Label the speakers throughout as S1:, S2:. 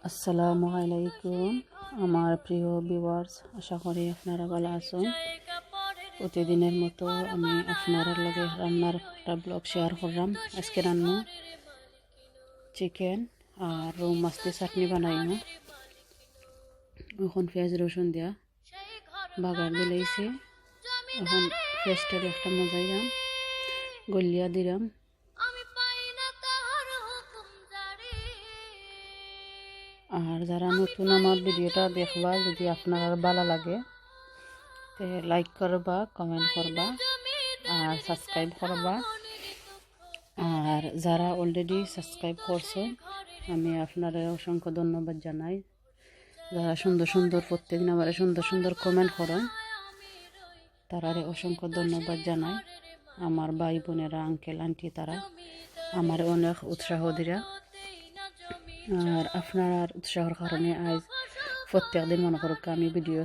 S1: আসসালামু আলাইকুম আমার প্রিয় ভিউয়ার্স, আশা করি আপনারা ভালো আছেন। প্রতিদিনের মতো আমি আপনার লগে রান্নার একটা ব্লগ শেয়ার করলাম। আজকে রান্না চিকেন আর রৌ মাছ দিয়ে চাটনি বানাইমু। এখন পেঁয়াজ রসুন দিয়া বাগার দিলাইছি। এখন পেঁয়াজটার একটা মজাইলাম, গলিয়া দিলাম। আর যারা নতুন আমার ভিডিওটা দেখবা, যদি আপনার ভালো লাগে তে লাইক করবা, কমেন্ট করবা আর সাবস্ক্রাইব করবা। আর যারা অলরেডি সাবস্ক্রাইব করছো, আমি আপনারা অসংখ্য ধন্যবাদ জানাই। যারা সুন্দর সুন্দর প্রত্যেকদিন আমার সুন্দর সুন্দর কমেন্ট করেন, তারারে অসংখ্য ধন্যবাদ জানাই। আমার ভাই বোনেরা, আঙ্কেল আন্টি, তারা আমার অনেক উৎসাহ দিরা। আর আপনার উৎসাহের কারণে আজ প্রত্যেক দিন মনে করুক আমি ভিডিও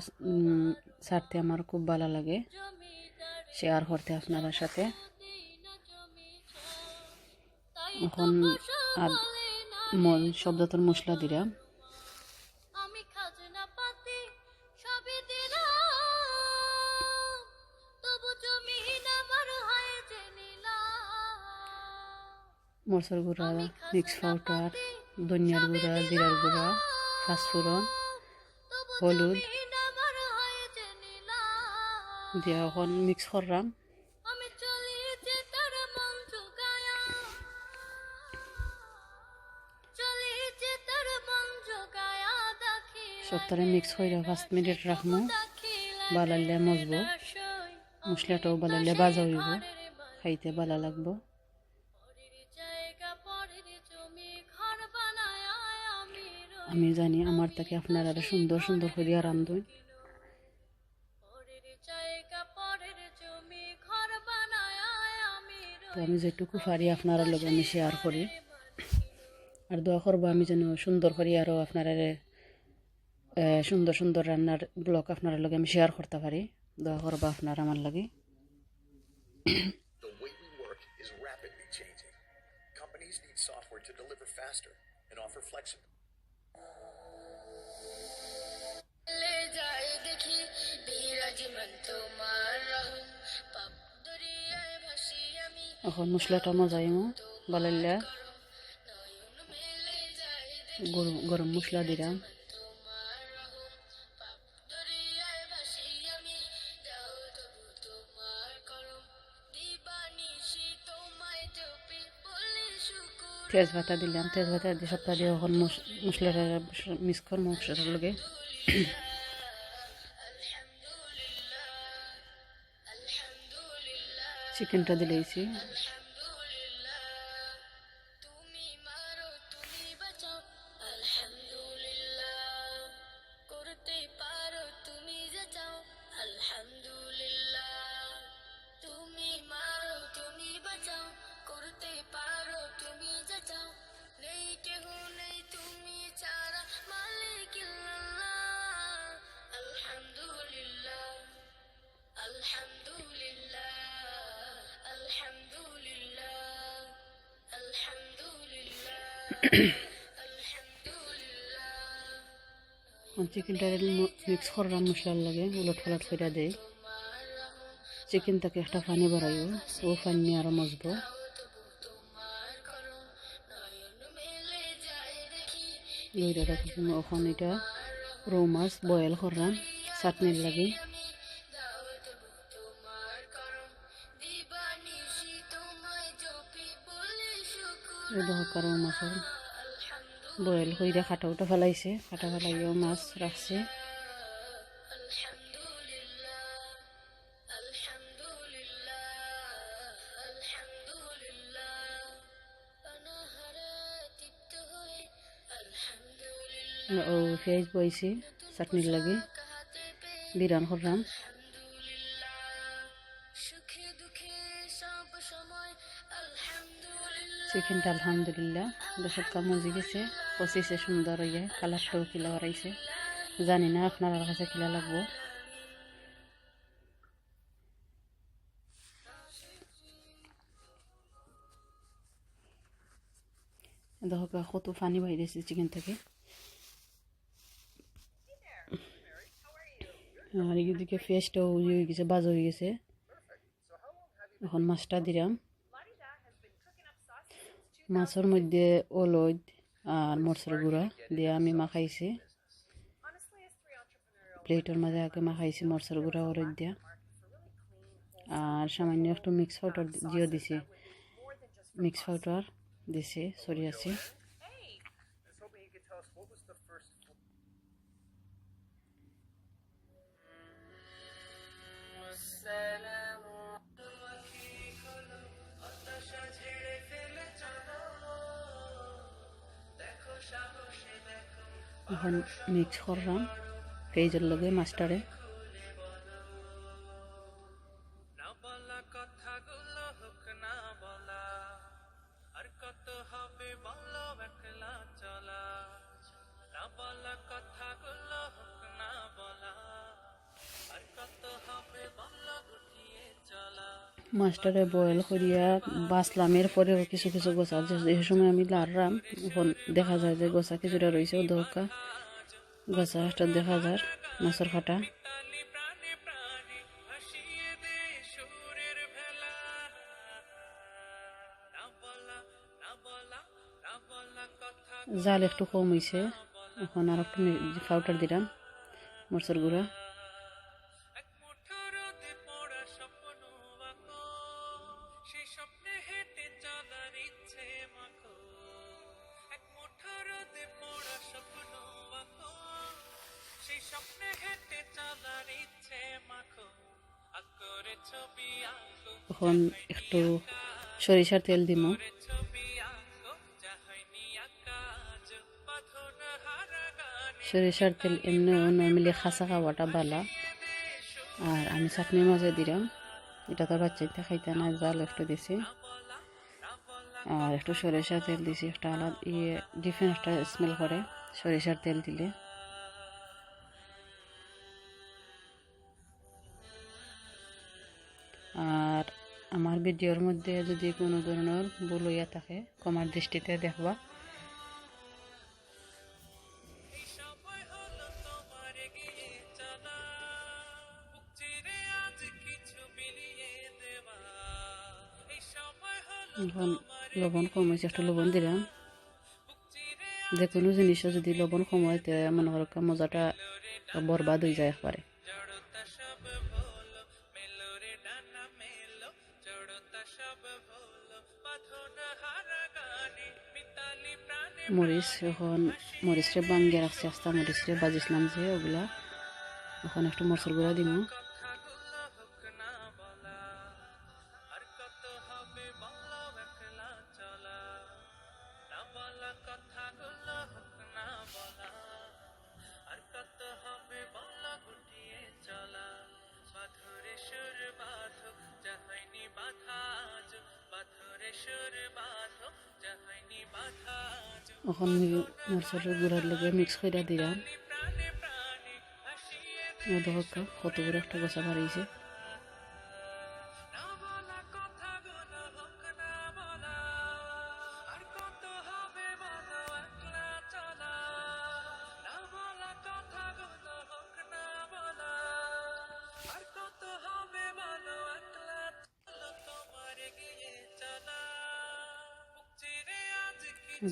S1: ছাড়তে আমার খুব ভালো লাগে, শেয়ার করতে আপনার সাথে। এখন শব্দতর মশলা দিলাম। মরচর গুঁড়া, মিক্স পাউডার, ধনিয়ার গুঁড়া, জিরার গুঁড়া, পাঁচফোড়ন, হলুদ দিয়ে এখন মিক্স করলাম। সবটারে মিক্স করে 5 মিনিট রাখবো, বালাইলে মজবো, মশলাটাও বালাইলে বাজা হইব, খাইতে ভালো লাগবো। আমি জানি আমার থেকে আপনারা সুন্দর সুন্দর করিয়া রান্ধুন। তো আমি যেটুকু পারি আপনারা লগে আমি শেয়ার করি। আর দোয়া করবো আমি যেন সুন্দর করি আরও আপনারা সুন্দর সুন্দর রান্নার ব্লগ আপনার লগে আমি শেয়ার করতে পারি। দোয়া করবো আপনারা আমার লাগে। এখন মশলাটা মজাইমু বালাইলা, গরম মশলা দিলাম। তেজপাতা দিলাম, তেজপাতা দিয়ে সপ্তাহ দিয়ে এখন মশলাটা মিক্স করবো মশলাটার লগে। চিকেনটা দিলেইছি। চিকেনটা মিক্স করলাম মশলার লাগে, উলট পালট করে দেয়। চিকেন থেকে একটা পানি বাড়াইও, ও পানি আরো মজবো। এখন এটা রৌ মাছ বয়েল করলাম চাটনির লাগে। রৌ মাছের বয়েল হইয়া খাটা উঠা ফেলাইছে, খাটা ফেলাইও মাছ রাখছে। ও পেঁয়াজ বইছি চাটনির লাগে, বিরান করলাম। চিকেনটা আলহামদুলিল্লাহ সবকা মজি গেছে, পচিছে সুন্দর হইয়া, কালারটাও কিলা বাড়াইছে। জানি না আপনার কাছে কিলা লাগবো। দেখো কত পানি বাইরেছে চিকেন থেকে। আর এদিকে পেঁয়াজটাও হয়ে গেছে, ভাজা হয়ে গেছে। এখন মাছটা দিলাম। মাছের মধ্যে হলুদ আর মরচের গুঁড়া দিয়ে আমি মাখাইছি। প্লেটের মাঝে আগে মাখাইছি মরচের গুঁড়া হলুদ দিয়া। আর সামান্য একটু মিক্স পাউডার দিয়ে দিছি, মিক্স পাউডার দিছি, ছড়িয়েছি। এখন মিক্স করলাম পেঁয়াজের লগে মাছটারে। মাছটারে বয়েল করিয়া বাঁচলাম। এরপরেও কিছু কিছু গোছা যে সময় আমি লাড়লাম, এখন দেখা যায় যে গোছা কিছুটা রয়েছে, দরকার গোছা একটা দেখা যায় মাছের কাটা। জাল একটু কম হয়েছে, এখন আর একটু পাউডার দিলাম মরচের গুঁড়া। এখন একটু সরিষার তেল দিব। সরিষার তেল এমনি নর্মালি খাসা খাওয়াটা ভালো। আর আমি চাটনির মাঝে দিলাম, এটা তো বাচ্চাইতে খাইতে না, জাল একটু দিছি। আর একটু সরিষার তেল দিছি, একটা আলাদা ডিফারেন্ট একটা স্মেল করে সরিষার তেল দিলে। আর আমার ভিডিওর মধ্যে যদি কোনো ধরনের ভুল হইয়া থাকে ক্ষমার দৃষ্টিতে দেখবা। এখন লবণ কম হয়েছে, একটু লবণ দিলাম। যে কোনো জিনিসও যদি লবণ কম হয় তে মনে করো মজাটা বরবাদ হয়ে যায় একবারে। মরিচ, এখন মরিচরে বাঙ্গিয়ে রাখছি, আস্তা মরিচরে বাজিছিলাম যে ওগুলা। এখন একটু মরচের গুঁড়া দিব। এখন মরচের গুঁড়ার লগে মিক্স করে দিলাম। দেখো কত বড় একটা গোছা বাড়িয়েছে।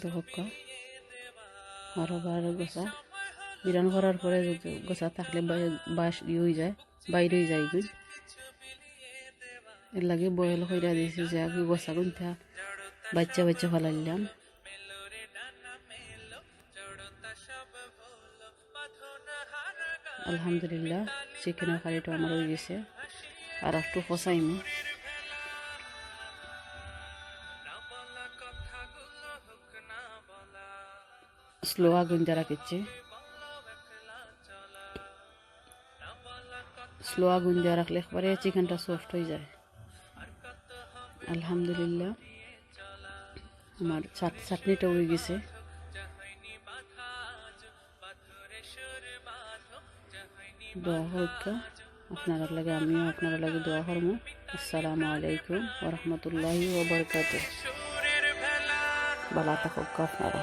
S1: দেখো আরো গোছা বিরান করার পরে যদি গোছা থাকলে বাস হয়ে যায়, বাইরে হয়ে যায়। এর লাগে বয়েল কইরা দিয়েছি যে আগে গোছা গুনটা বাচ্চা বাচ্চা ফেলাইলাম। আলহামদুলিল্লাহ চিকেনের কারিটা আমার হয়ে গেছে। আর একটু ফসাইমু। স্লো আগুন দিয়ে রাখছি, স্লো আগুন দিয়ে রাখলে একবারে চিকেনটা সফট হয়ে যায়। আলহামদুলিল্লাহ আমার চাটনিটা হয়ে গেছে। দোয়া হোক আপনারা লাগে, আমিও আপনারা লাগে দোয়া করবো। আসসালামু আলাইকুম ওয়া রাহমাতুল্লাহি ওয়া বারাকাতুহু। ভালো থাকুক আপনারা।